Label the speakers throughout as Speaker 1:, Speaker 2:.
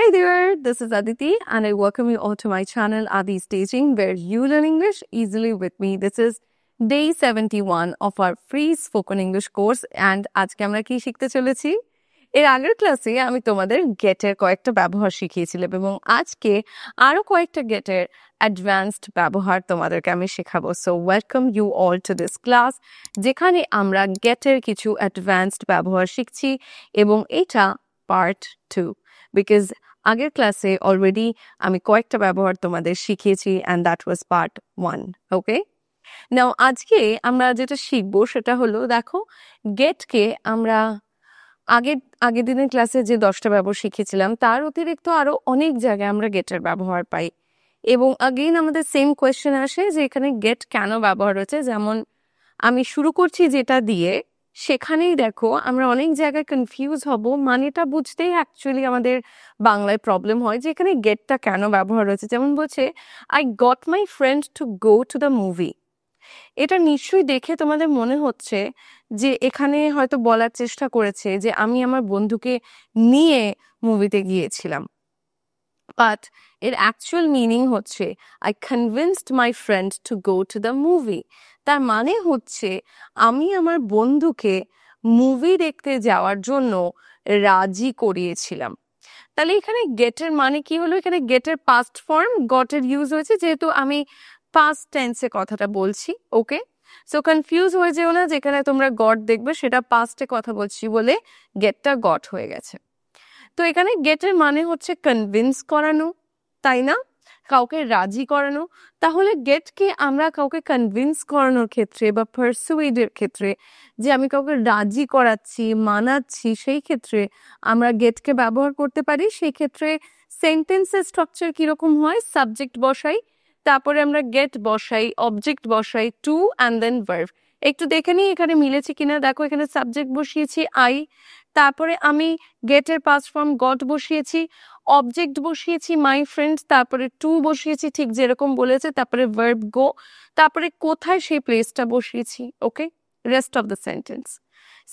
Speaker 1: Hi there, this is Aditi and I welcome you all to my channel Adi Staging where you learn English easily with me. This is day 71 of our free spoken English course and আজকে আমরা কি শিখতে চলেছি? এর আগের ক্লাসে আমি তোমাদের গেটের কয়েকটা ব্যবহার শিখিয়েছিলাম এবং আজকে আরো কয়েকটা গেটের অ্যাডভান্সড ব্যবহার তোমাদেরকে আমি শেখাবো। So welcome you all to this class যেখানে আমরা গেটের কিছু অ্যাডভান্সড ব্যবহার শিখছি এবং এটা পার্ট 2 বিকজ আগের ক্লাসে অলরেডি আমি কয়েকটা ব্যবহার তোমাদের শিখিয়েছি অ্যান্ড দ্যাট ওয়াজ পার্ট 1 ওকে। নাও আজকে আমরা যেটা শিখবো সেটা হলো দেখো গেটকে আমরা আগের দিনের ক্লাসে যে 10টা ব্যবহার শিখেছিলাম তার অতিরিক্ত আরো অনেক জায়গায় আমরা গেটের ব্যবহার পাই এবং আগেইন আমাদের সেম কোয়েশ্চেন আসে যে এখানে গেট কেন ব্যবহার হচ্ছে। যেমন আমি শুরু করছি যেটা দিয়ে সেখানেই দেখো আমরা অনেক জায়গায় কনফিউজ হব, মানেটা বুঝতেই অ্যাকচুয়ালি আমাদের বাংলায় প্রবলেম হয় যে এখানে গেটটা কেন ব্যবহার হচ্ছে। যেমন বলছে I got my friend to go to the movie. এটা নিশ্চয়ই দেখে তোমাদের মনে হচ্ছে যে এখানে হয়তো বলার চেষ্টা করেছে যে আমি আমার বন্ধুকে নিয়ে মুভিতে গিয়েছিলাম, বাট এর অ্যাকচুয়াল মিনিং হচ্ছে I convinced my friend to go to the movie. তার মানে হচ্ছে আমি আমার বন্ধুকে মুভি দেখতে যাওয়ার জন্য রাজি করিয়েছিলাম। তাহলে এখানে গেটের মানে কি হলো? এখানে গেটের পাস্ট ফর্ম গটের ইউজ হয়েছে যেহেতু আমি পাস্ট টেন্সে কথাটা বলছি। ওকে, সো কনফিউজ হয়ে যেও না, যেখানে তোমরা গট দেখবে সেটা পাস্টে কথা বলছি বলে গেটটা গট হয়ে গেছে। তো এখানে গেটের মানে হচ্ছে কনভিন্স করানো, তাই না? কাউকে রাজি করানো। তাহলে গেটকে আমরা কাউকে কনভিন্স করানোর ক্ষেত্রে বা পারসুয়েডের ক্ষেত্রে যে আমি কাউকে রাজি করাচ্ছি, মানাচ্ছি, সেই ক্ষেত্রে আমরা গেটকে ব্যবহার করতে পারি। সেই ক্ষেত্রে সেন্টেন্সের স্ট্রাকচার কিরকম হয়? সাবজেক্ট বসাই, তারপরে আমরা গেট বসাই, অবজেক্ট বসাই, টু অ্যান্ড দেন ভার্ব। একটু দেখে নিই এখানে মিলেছে কিনা। দেখো এখানে সাবজেক্ট বসিয়েছি আই, তারপরে আমি গেটের পাস্ট ফর্ম গট বসিয়েছি, অবজেক্ট বসিয়েছি মাই ফ্রেন্ড, তারপরে টু বসিয়েছি ঠিক যেরকম বলেছে, তারপরে ভার্ব গো, তারপরে কোথায় সেই প্লেসটা বসিয়েছি। Okay, rest of the sentence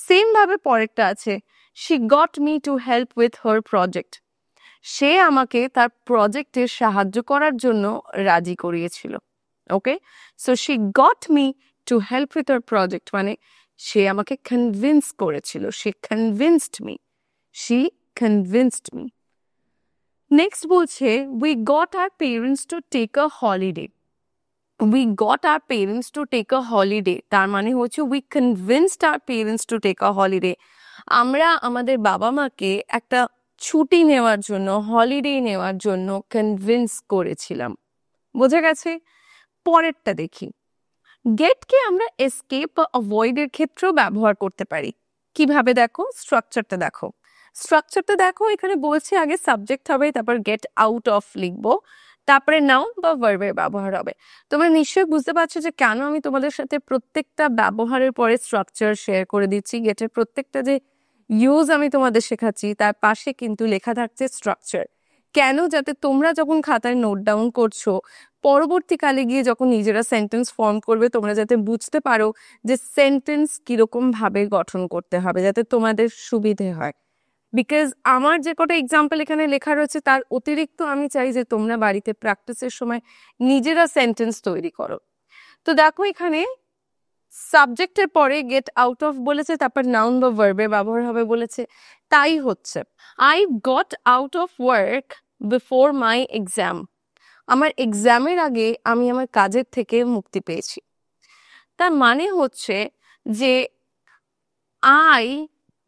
Speaker 1: same ভাবে পরেরটা আছে she got me to help with her project. সে আমাকে তার প্রজেক্টে সাহায্য করার জন্য রাজি করিয়েছিল। Okay, so she got me to help with her project মানে সে আমাকে কনভিন্স করেছিল, সে convinced me, she convinced me. Next বলছে we got our parents to take a holiday. We got our parents to take a holiday তার মানে হচ্ছে we convinced our parents to take a holiday. আমরা আমাদের বাবা মাকে একটা ছুটি নেওয়ার জন্য, হলিডে নেওয়ার জন্য কনভিন্স করেছিলাম। বোঝা গেছে? পরেরটা দেখি। গেটকে আমরা এসকেপ বা অ্যাভয়েডের ক্ষেত্রেও ব্যবহার করতে পারি। কিভাবে দেখো? স্ট্রাকচারটা দেখো, স্ট্রাকচারটা দেখো। এখানে বলছে আগে সাবজেক্ট হবে, তারপর গেট আউট অফ লিখবো, তারপরে নাউন বা ভার্বের ব্যবহার হবে। তোমরা নিশ্চয়ই বুঝতে পারছো যে কেন আমি তোমাদের সাথে প্রত্যেকটা ব্যবহারের পরে স্ট্রাকচার শেয়ার করে দিচ্ছি। গেটের প্রত্যেকটা যে ইউজ আমি তোমাদের শেখাচ্ছি তার পাশে কিন্তু লেখা থাকছে স্ট্রাকচার। কেন? যাতে তোমরা যখন খাতায় নোট ডাউন করছো, পরবর্তীকালে গিয়ে যখন নিজেরা সেন্টেন্স ফর্ম করবে, তোমরা যাতে বুঝতে পারো যে সেন্টেন্স কিরকম ভাবে গঠন করতে হবে, যাতে তোমাদের সুবিধে হয়। বিকজ আমার যে কটা এক্সাম্পল এখানে লেখা রয়েছে তার অতিরিক্ত আমি চাই যে তোমরা বাড়িতে প্র্যাকটিসের সময় নিজেরা সেন্টেন্স তৈরি করো। তো দেখো এখানে সাবজেক্টের পরে গেট আউট অফ বলেছে, তারপর নাউন বা ভার্বের ব্যবহার হবে বলেছে। তাই হচ্ছে I got out of work before my exam. আমার এক্সামের আগে আমি আমার কাজের থেকে মুক্তি পেয়েছি। তার মানে হচ্ছে যে আই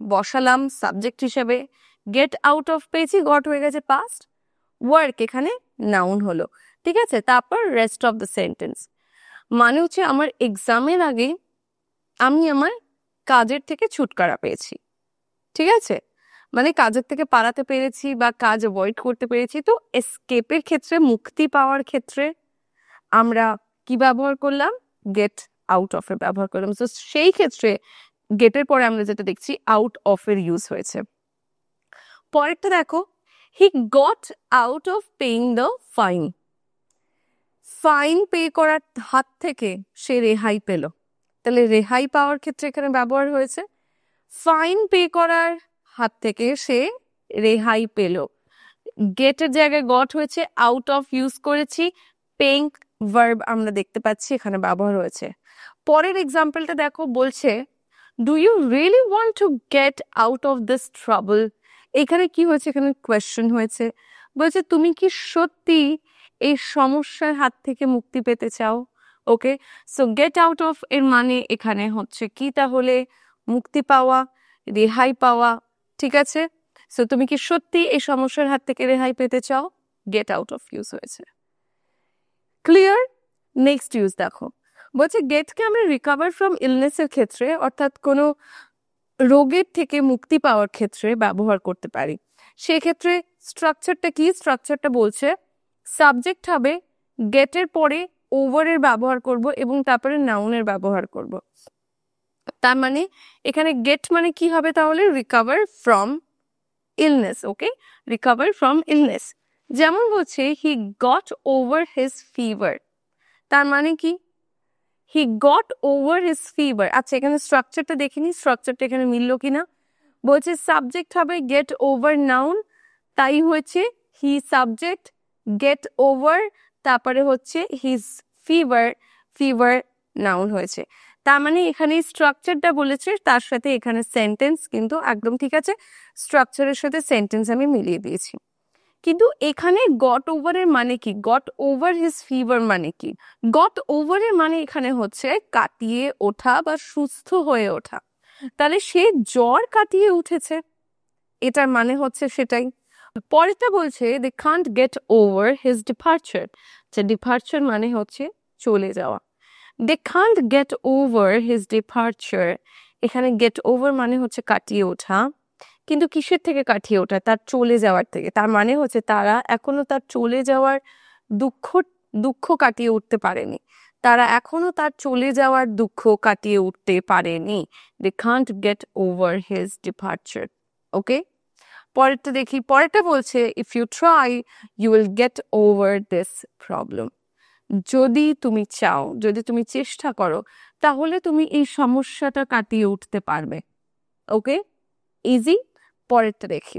Speaker 1: বসালাম সাবজেক্ট হিসেবে, গেট আউট অফ পেয়েছি, গট হয়ে গেছে পাস্ট, ওয়ার্ক এখানে নাউন হলো। ঠিক আছে, তারপর রেস্ট অফ দ্য সেন্টেন্স মানে হচ্ছে আমার এক্সামের আগে আমি আমার কাজের থেকে ছুটকারা পেয়েছি। ঠিক আছে, মানে কাজের থেকে পালাতে পেরেছি বা কাজ অ্যাভয়েড করতে পেরেছি। তো এসকেপের ক্ষেত্রে, মুক্তি পাওয়ার ক্ষেত্রে আমরা কি ব্যবহার করলাম? গেট আউট অফ এর ব্যবহার করলাম। তো সেই ক্ষেত্রে গেটের পরে আমরা যেটা দেখছি আউট অফ এর ইউজ হয়েছে। পরেরটা দেখো he got out of paying the fine. Fine pay করার হাত থেকে সে রেহাই পেল। তাহলে রেহাই পাওয়ার ক্ষেত্রে এখানে ব্যবহার হয়েছে ফাইন পে করার হাত থেকে সে রেহাই পেল। গেটের জায়গায় গট হয়েছে, আউট অফ ইউজ করেছি, পেইং ভার্ব আমরা দেখতে পাচ্ছি এখানে ব্যবহার হয়েছে। পরের এক্সাম্পলটা দেখো, বলছে do you really want to get out of this trouble. এখানে কি হয়েছে, এখানে কোয়েশ্চেন হয়েছে, বলছে তুমি কি সত্যি এই সমস্যার হাত থেকে মুক্তি পেতে চাও। ওকে, সো গেট আউট অফ এর মানে এখানে হচ্ছে কি, তাহলে মুক্তি পাওয়া, রেহাই পাওয়া, ঠিক আছে। সো তুমি কি সত্যি এই সমস্যার হাত থেকে রেহাই পেতে চাও, গেট আউট অফ ইউজ হয়েছে। ক্লিয়ার? নেক্সট ইউজ দেখো, বলছে গেটকে আমরা রিকভার ফ্রম ইলনেসের ক্ষেত্রে, অর্থাৎ কোনো রোগের থেকে মুক্তি পাওয়ার ক্ষেত্রে ব্যবহার করতে পারি। সেক্ষেত্রে স্ট্রাকচারটা কি, স্ট্রাকচারটা বলছে সাবজেক্ট হবে, গেটের পরে ওভারের ব্যবহার করব এবং তারপরে নাউনের ব্যবহার করব। তার মানে এখানে গেট মানে কি হবে, তাহলে recover from illness. Okay, recover from illness. যেমন বলছে he got over his fever, তার মানে কি, he got over his fever. আচ্ছা, এখানে স্ট্রাকচারটা দেখিনি, স্ট্রাকচারটা এখানে মিললো কিনা। বলছে সাবজেক্ট হবে গেট ওভার নাউন, তাই হয়েছে হি সাবজেক্ট, গেট ওভার, তারপরে হচ্ছে হিজ ফিভার, ফিভার নাউন হয়েছে। তার মানে এখানে স্ট্রাকচারটা বলেছে, তার সাথে এখানে সেন্টেন্স কিন্তু একদম ঠিক আছে, স্ট্রাকচারের সাথে সেন্টেন্স আমি মিলিয়ে দিয়েছি। কিন্তু এখানে গট ওভারের মানে কি, গট ওভার হিজ ফিভার মানে কি, গট ওভারের মানে এখানে হচ্ছে কাটিয়ে ওঠা বা সুস্থ হয়ে ওঠা। তাহলে সে জ্বর কাটিয়ে উঠেছে, এটার মানে হচ্ছে সেটাই। পরেরটা বলছে they can't get over his departure, যে ডিপার্চার মানে হচ্ছে চলে যাওয়া। They can't get over his departure, এখানে গেট ওভার মানে হচ্ছে কাটিয়ে ওঠা, কিন্তু কিসের থেকে কাটিয়ে ওঠা, তার চলে যাওয়ার থেকে। তার মানে হচ্ছে তারা এখনো তার চলে যাওয়ার দুঃখ দুঃখ কাটিয়ে উঠতে পারেনি, তারা এখনো তার চলে যাওয়ার দুঃখ কাটিয়ে উঠতে পারেনি। They can't get over his departure. Okay, পরেরটা দেখি, পরেরটা বলছে if you try you will get over this problem. যদি তুমি চাও, যদি তুমি চেষ্টা করো, তাহলে তুমি এই সমস্যাটা কাটিয়ে উঠতে পারবে। ওকে, ইজি। পরেরটা দেখি।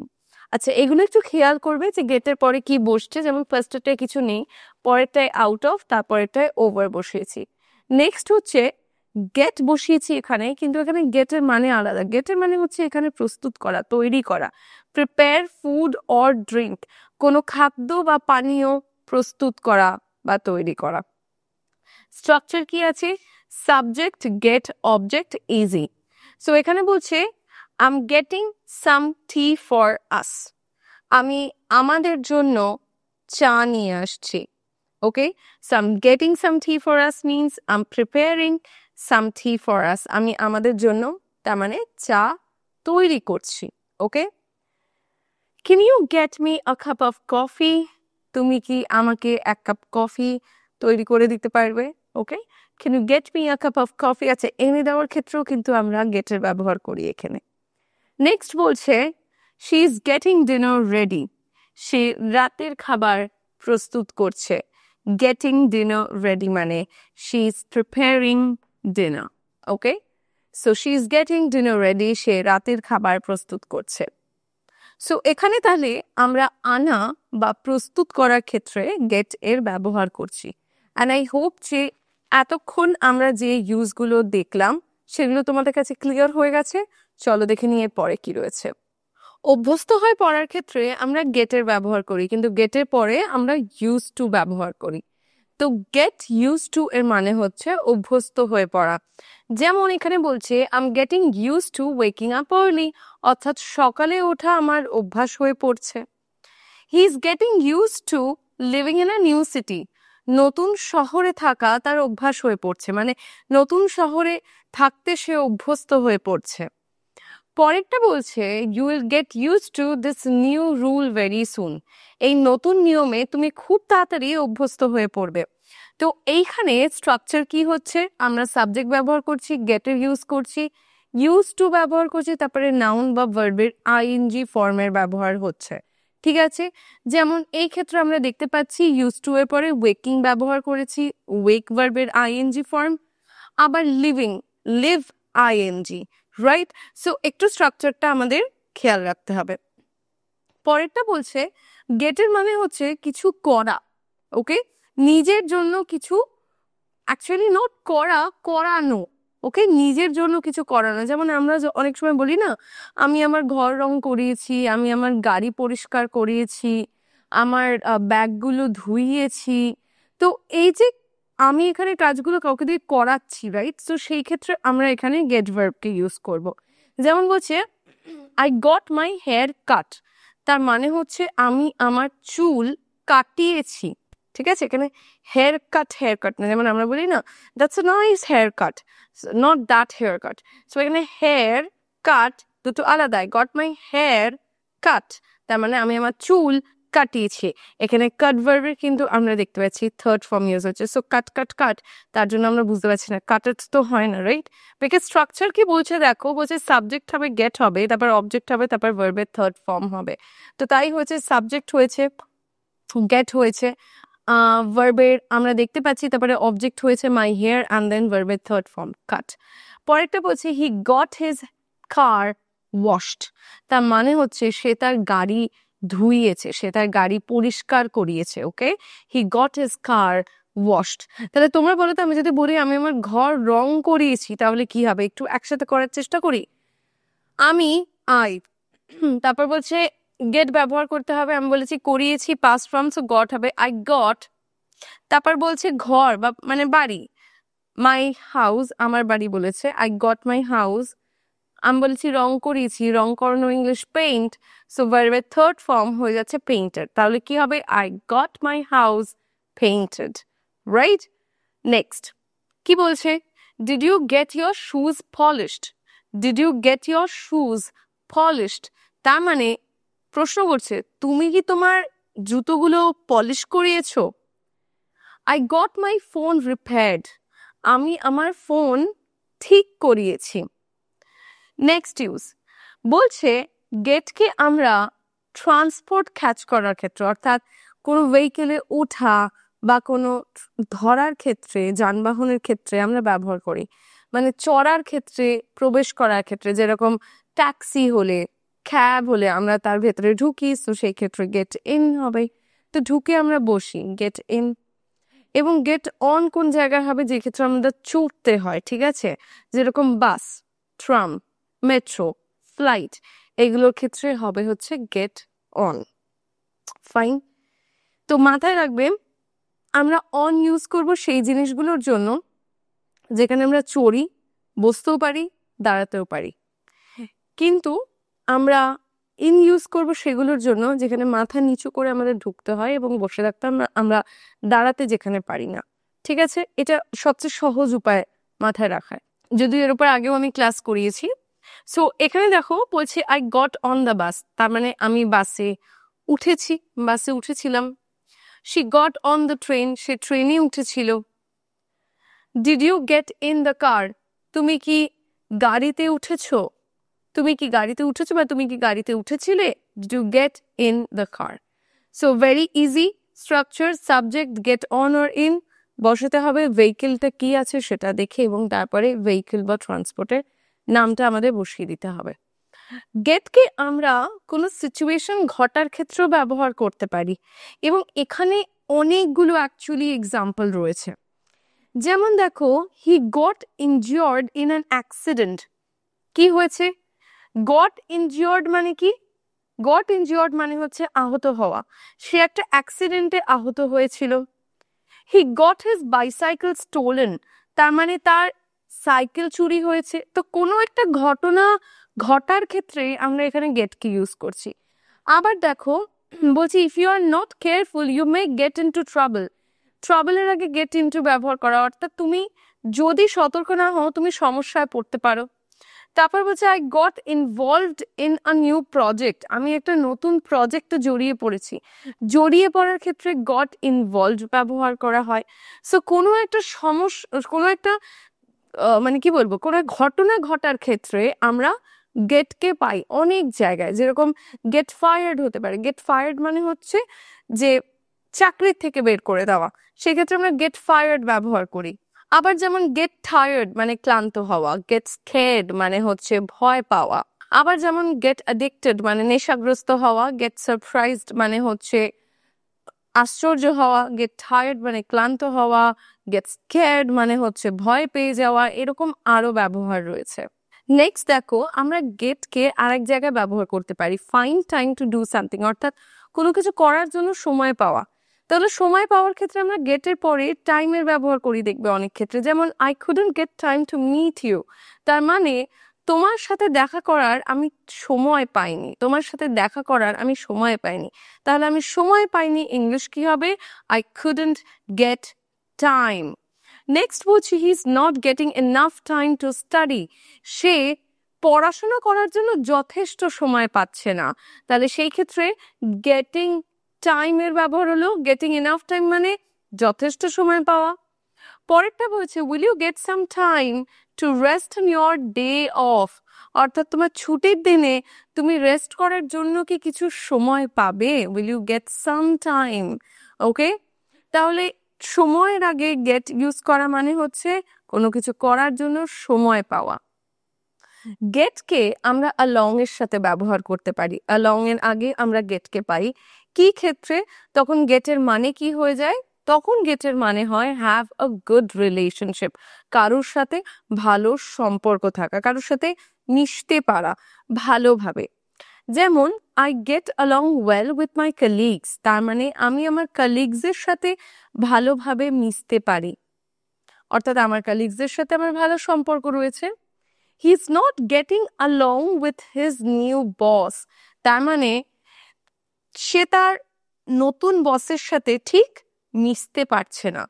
Speaker 1: আচ্ছা, এগুলো একটু খেয়াল করবে যে গেটের পরে কি বসছে, যেমন ফার্স্টটায় কিছু নেই, পরেরটায় আউট অফ, তারপরেরটায় ওভার বসিয়েছি। নেক্সট হচ্ছে গেট বসিয়েছি এখানে, কিন্তু এখানে গেটের মানে আলাদা। গেটের মানে হচ্ছে এখানে প্রস্তুত করা, তৈরি করা, প্রিপেয়ার ফুড অর ড্রিঙ্ক, কোনো খাদ্য বা পানীয় প্রস্তুত করা বা তৈরি করা। স্ট্রাকচার কি আছে, subject get object easy. So এখানে বলছে I am getting some tea for us, আমি আমাদের জন্য চা নিয়ে আসছি। Okay, so I am getting some tea for us means I am preparing some tea for us, আমি আমাদের জন্য, তার মানে চা তৈরি করছি। Okay, can you get me a cup of coffee, তুমি কি আমাকে এক কাপ কফি তৈরি করে দিতে পারবে। Okay, can you get me a cup of coffee. আচ্ছা, এনে দেওয়ার ক্ষেত্রেও কিন্তু আমরা গেটের ব্যবহার করি এখানে। নেক্সট বলছে she is getting dinner ready, সে রাতের খাবার প্রস্তুত করছে। গেটিং ডিনার রেডি মানে she is preparing dinner. Okay, so she is getting dinner ready, সে রাতের খাবার প্রস্তুত করছে। সো এখানে তাহলে আমরা আনা বা প্রস্তুত করার ক্ষেত্রে গেট এর ব্যবহার করছি। অ্যান্ড আই হোপ যে এতক্ষণ আমরা যে ইউজগুলো দেখলাম সেগুলো তোমাদের কাছে ক্লিয়ার হয়ে গেছে। চলো দেখে নিয়ে পরে কি রয়েছে। অভ্যস্ত হয়ে পড়ার ক্ষেত্রে আমরা গেটের ব্যবহার করি, কিন্তু গেটের পরে আমরা ইউজ টু ব্যবহার করি। তো গেট ইউজ টু এর মানে হচ্ছে অভ্যস্ত হয়ে পড়া। যেমন এখানে বলছে I am getting use to waking up early, অর্থাৎ সকালে ওঠা আমার অভ্যাস হয়ে পড়ছে। He is getting use to living in a new city, নতুন শহরে থাকা তার অভ্যাস হয়ে পড়ছে, মানে নতুন শহরে থাকতে সে অভ্যস্ত হয়ে পড়ছে। পরেরটা বলছে you will get used to this new rule very soon, এই নতুন নিয়মে তুমি খুব তাড়াতাড়ি অভ্যস্ত হয়ে পড়বে। তো এইখানে স্ট্রাকচার কি হচ্ছে, আমরা সাবজেক্ট ব্যবহার করছি, গেটের ইউজ করছি, ইউজ টু ব্যবহার করছি, তারপরে নাউন বা ভার্বের আইএনজি ফর্মের ব্যবহার হচ্ছে। ঠিক আছে, যেমন এই ক্ষেত্রে আমরা দেখতে পাচ্ছি ইউজ টু এর পরে ওয়েকিং ব্যবহার করেছি, ওয়েক ভার্বের আইএনজি ফর্ম, আবার living, live ING, right. So একটু স্ট্রাকচারটা আমাদের খেয়াল রাখতে হবে। পরেরটা বলছে গেটের মানে হচ্ছে কিছু করা, ওকে, নিজের জন্য কিছু, অ্যাকচুয়ালি নট করা, করানো, ওকে, নিজের জন্য কিছু করানো। যেমন আমরা অনেক সময় বলি না, আমি আমার ঘর রং করিয়েছি, আমি আমার গাড়ি পরিষ্কার করিয়েছি, আমার ব্যাগগুলো ধুইয়েছি। তো এই যে আমি এখানে কাজগুলো কাউকে দিয়ে করাচ্ছি, রাইট? তো সেই ক্ষেত্রে আমরা এখানে গেট ভার্বকে ইউজ করব। যেমন বলছে I got my hair cut, তার মানে হচ্ছে আমি আমার চুল কাটিয়েছি, ঠিক আছে? এখানে হেয়ার কাট না, যেমন আমরা বলি না that's a nice hair cut, not that hair cut. So এখানে হেয়ার কাট দুটো আলাদা। গট মাই হেয়ার কাট, তার মানে আমি আমার চুল কাটিয়েছি। এখানে কাট ভার্বের কিন্তু আমরা দেখতে পাচ্ছি থার্ড ফর্ম ইউজ হচ্ছে। সো কাট, তার জন্য আমরা বুঝতে পারছি না কাটেড তো হয় না, রাইট? বিকজ স্ট্রাকচার কি বলছে দেখো, বলছে সাবজেক্ট হবে গেট হবে, তারপর অবজেক্ট হবে, তারপর ভার্বের থার্ড ফর্ম হবে। তো তাই হয়েছে সাবজেক্ট হয়েছে, গেট হয়েছে, ভার্বের আমরা দেখতে পাচ্ছি, তারপরে অবজেক্ট হয়েছে মাই হেয়ার, অ্যান্ড দেন ভার্বের থার্ড ফর্ম কাট। পরেরটা বলছে হি গট হিজ কার ওয়াশড, তার মানে হচ্ছে সে তার গাড়ি ধুইয়েছে, সে তার গাড়ি পরিষ্কার করিয়েছে, okay? He got his car washed. তাহলে তোমরা বলো তো, আমি যদি বলি আমি আমার ঘর রং করিয়েছি, তাহলে কি হবে? একটু একসাথে করার চেষ্টা করি। আমি তারপর বলছে গেট ব্যবহার করতে হবে, আমি বলেছি করিয়েছি পাস্ট ফর্ম, সো গট হবে আই গট। তারপর বলছে ঘর বা মানে বাড়ি, মাই হাউস, আমার বাড়ি বলেছে, আই গট মাই হাউস। আমি বলেছি রং করিয়েছি, রং করানো ইংলিশ পেইন্ট, সো ভার্বের থার্ড ফর্ম হয়ে যাচ্ছে পেইন্টেড। তাহলে কি হবে? I got my house painted, right? Next কি বলছে? Did you get your shoes polished, did you get your shoes polished, তার মানে প্রশ্ন করছে তুমি কি তোমার জুতোগুলো পলিশ করিয়েছো? I got my phone repaired, আমি আমার ফোন ঠিক করিয়েছি। নেক্সট ইউজ বলছে গেটকে আমরা ট্রান্সপোর্ট ক্যাচ করার ক্ষেত্রে, অর্থাৎ কোনো ভেহিকেলে ওঠা বা কোনো ধরার ক্ষেত্রে, যানবাহনের ক্ষেত্রে আমরা ব্যবহার করি। মানে চড়ার ক্ষেত্রে, প্রবেশ করার ক্ষেত্রে, যেরকম ট্যাক্সি হলে, ক্যাব হলে আমরা তার ভেতরে ঢুকি, তো সেই ক্ষেত্রে গেট ইন হবে। তো ঢুকে আমরা বসি, গেট ইন। এবং গেট অন কোন জায়গায় হবে? যে ক্ষেত্রে আমাদের চড়তে হয়, ঠিক আছে? যেরকম বাস, ট্রাম, মেট্রো, ফ্লাইট, এগুলোর ক্ষেত্রে হবে হচ্ছে গেট অন। ফাইন। তো মাথায় রাখবে আমরা অন ইউজ করব সেই জিনিসগুলোর জন্য যেখানে আমরা চড়ি, বসতেও পারি, দাঁড়াতেও পারি। কিন্তু আমরা ইন ইউজ করব সেগুলোর জন্য যেখানে মাথা নিচু করে আমাদের ঢুকতে হয় এবং বসে থাকতে আমরা দাঁড়াতে যেখানে পারি না, ঠিক আছে? এটা সবচেয়ে সহজ উপায় মাথায় রাখার, যদিও এর উপর আগেও আমি ক্লাস করিয়েছি। সো এখানে দেখো বলছে I got on the bus, তার মানে আমি বাসে উঠেছি, বাসে উঠেছিলাম। She got on the train, সে ট্রেনে উঠেছিল। Did you get in the car, তুমি কি গাড়িতে উঠেছো? তুমি কি গাড়িতে উঠেছো বা তুমি কি গাড়িতে উঠেছিলে? Did you get in the car. So very easy structure, subject get on or in, বসাতে হবে ভেহিকেলটা কি আছে সেটা দেখে, এবং তারপরে ভেহিকেল বা ট্রান্সপোর্টের নামটা আমাদের বসিয়ে দিতে হবে। গেটকে আমরা কোনো সিচুয়েশন ঘটার ক্ষেত্রেও ব্যবহার করতে পারি, এবং এখানে অনেকগুলো অ্যাকচুয়ালি এক্সাম্পল রয়েছে। যেমন দেখো, he got injured in an accident, কি হয়েছে? গট ইনজিওর্ড মানে কি? গট ইনজিওর্ড মানে হচ্ছে আহত হওয়া, সে একটা অ্যাক্সিডেন্টে আহত হয়েছিল। হি গট হিজ বাইসাইকেল স্টোলেন, তার মানে তার সাইকেল চুরি হয়েছে। তো কোনো একটা ঘটনা ঘটার ক্ষেত্রে আমরা এখানে গেটকে ইউজ করছি। আবার দেখো বলছি if you are not careful you may get into trouble, ট্রাবলের আগে গেট ইনটু ব্যবহার করা, অর্থাৎ তুমি যদি সতর্ক না হও তুমি সমস্যায় পড়তে পারো। তারপর বলছে I goat involved in a new project, আমি একটা নতুন প্রজেক্টে জড়িয়ে পড়েছি। জড়িয়ে পড়ার ক্ষেত্রে গট ইনভলভড ব্যবহার করা হয়। সো কোনো একটা সমস্যা, কোনো একটা মানে কি বলবো, কোনো ঘটনা ঘটার ক্ষেত্রে আমরা গেটকে পাই অনেক জায়গায়। যেরকম গেট ফায়ার্ড হতে পারে, গেট ফায়ার্ড মানে হচ্ছে যে চাকরির থেকে বের করে দেওয়া, সেক্ষেত্রে আমরা গেট ফায়ার্ড ব্যবহার করি। আবার যেমন গেট টায়ার্ড মানে ক্লান্ত হওয়া, গেট স্কেয়ার্ড মানে হচ্ছে ভয় পাওয়া। আবার যেমন গেট অ্যাডিক্টেড মানে নেশাগ্রস্ত হওয়া, গেট সারপ্রাইজড মানে হচ্ছে আশ্চর্য হওয়া, গেট টায়ার্ড মানে ক্লান্ত হওয়া, গেট স্কেয়ার্ড মানে হচ্ছে ভয় পেয়ে যাওয়া, এরকম আরো ব্যবহার রয়েছে। নেক্সট দেখো, আমরা গেটকে আরেক জায়গায় ব্যবহার করতে পারি, find time to do something, অর্থাৎ কোনো কিছু করার জন্য সময় পাওয়া। তাহলে সময় পাওয়ার ক্ষেত্রে আমরা গেটের পরে টাইমের ব্যবহার করি দেখবে অনেক ক্ষেত্রে, যেমন I couldn't get time to meet you, তার মানে তোমার সাথে দেখা করার আমি সময় পাইনি, তোমার সাথে দেখা করার আমি সময় পাইনি। তাহলে আমি সময় পাইনি, ইংলিশ কি হবে? I couldn't get time. Next বলছি, he is not getting enough time to study, সে পড়াশোনা করার জন্য যথেষ্ট সময় পাচ্ছে না। তাহলে সেই ক্ষেত্রে গেটিং টাইমের ব্যবহার হলো গেটিং এনাফ টাইম মানে যথেষ্ট সময় পাওয়া। পরেরটা বলছে, will you get some time to rest on your day off, অর্থাৎ তোমার ছুটির দিনে তুমি রেস্ট করার জন্য কি কিছু সময় পাবে? Will you get some time. Okay, তাহলে সময়ের আগে গেট ইউজ করা মানে হচ্ছে কোনো কিছু করার জন্য সময় পাওয়া। গেটকে আমরা along এর সাথে ব্যবহার করতে পারি, along এর আগে আমরা গেটকে পাই কি ক্ষেত্রে? তখন গেটের মানে কি হয়ে যায়? তখন গেটের মানে হয় হ্যাভ আ গুড রিলেশনশিপ, কারোর সাথে ভালো সম্পর্ক থাকা, কারোর সাথে মিশতে পারা ভালোভাবে। যেমন I get along well with my colleagues, তার মানে আমি আমার কালিগসের সাথে ভালোভাবে মিশতে পারি, অর্থাৎ আমার কালিগসের সাথে আমার ভালো সম্পর্ক রয়েছে। হি is not getting along with his new boss, তার মানে সে তার নতুন বসের সাথে ঠিক মিশতে পারছে না।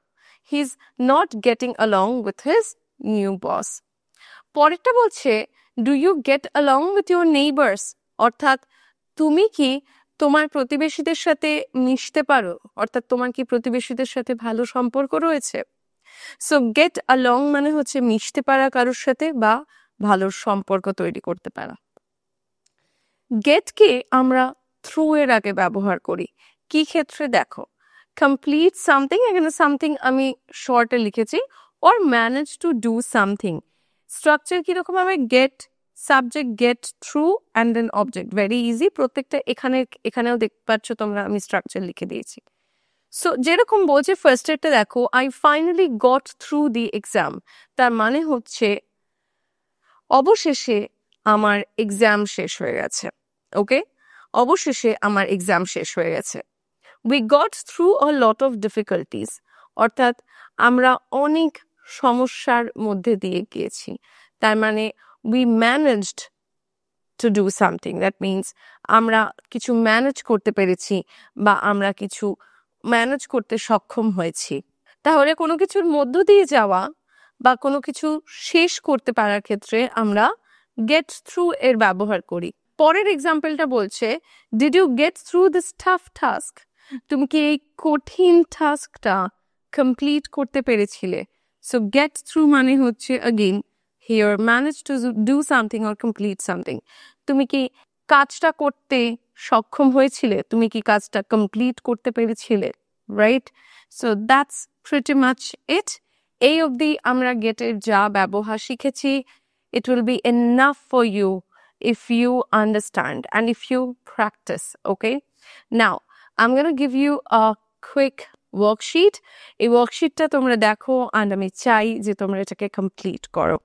Speaker 1: He is not getting along with his new boss. পরেরটা বলছে, do you get along with your neighbors, অর্থাৎ তুমি কি তোমার প্রতিবেশীদের সাথে মিশতে পারো, অর্থাৎ তোমার কি প্রতিবেশীদের সাথে ভালো সম্পর্ক রয়েছে? সো গেট along মানে হচ্ছে মিশতে পারা কারোর সাথে বা ভালো সম্পর্ক তৈরি করতে পারা। গেটকে আমরা থ্রু এর আগে ব্যবহার করি কি ক্ষেত্রে? দেখো, কমপ্লিট সামথিং, এখানে সামথিং আমি শর্টে লিখেছি, or manage to do something. Structure কিরকম হবে? Get, subject, get, through and then object. Very easy, প্রত্যেকটা এখানেও দেখতে পাচ্ছ তোমরা, আমি স্ট্রাকচার লিখে দিয়েছি। সো যেরকম বলছে ফার্স্ট এরটা দেখো, I finally goat through the exam, তার মানে হচ্ছে অবশেষে আমার এক্সাম শেষ হয়ে গেছে। ওকে, অবশেষে আমার এক্সাম শেষ হয়ে গেছে। We got through a lot of difficulties, অর্থাৎ আমরা অনেক সমস্যার মধ্যে দিয়ে গিয়েছি, তার মানে we managed two do something, that means আমরা কিছু ম্যানেজ করতে পেরেছি বা আমরা কিছু ম্যানেজ করতে সক্ষম হয়েছি। তাহলে কোনো কিছুর মধ্য দিয়ে যাওয়া বা কোনো কিছু শেষ করতে পারার ক্ষেত্রে আমরা গেট থ্রু এর ব্যবহার করি। পরের এক্সাম্পলটা বলছে, did you get through this tough task, তুমি কি এই কঠিন টাস্কটা কমপ্লিট করতে পেরেছিলে? সো গেট থ্রু মানে হচ্ছে again here manage to do something or complete something, তুমি কি কাজটা করতে সক্ষম হয়েছিলে, তুমি কি কাজটা কমপ্লিট করতে পেরেছিলে, right? So that's pretty much it. এই অবধি আমরা গেটের যা ব্যবহার শিখেছি, it will be enough for you if you understand and if you practice. Okay, now I'm going to give you a quick worksheet. এই ওয়ার্কশিটটা তোমরা দেখো and আমি চাই যে তোমরা এটাকে কমপ্লিট করো।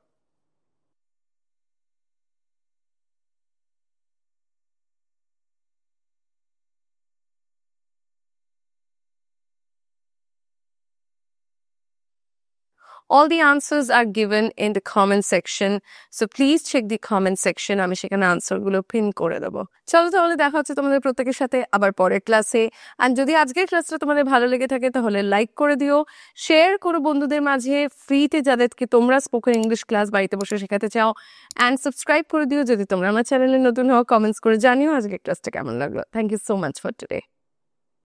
Speaker 1: All the answers are given in the comment section, so please check the comment section. আমি সেখানে আনসার গুলো পিন করে দেবো। চলো তাহলে দেখা হচ্ছে তোমাদের প্রত্যেকের সাথে আবার পরের ক্লাসে। অ্যান্ড যদি আজকের ক্লাসটা তোমাদের ভালো লেগে থাকে তাহলে লাইক করে দিও, শেয়ার করো বন্ধুদের মাঝে, ফ্রিতে যাদেরকে তোমরা স্পোকেন ইংলিশ ক্লাস বাড়িতে বসে শেখাতে চাও, অ্যান্ড সাবস্ক্রাইব করে দিও যদি তোমরা আমার চ্যানেলে নতুন হও। কমেন্টস করে জানিও আজকের ক্লাসটা কেমন লাগলো। Thank you so much for today.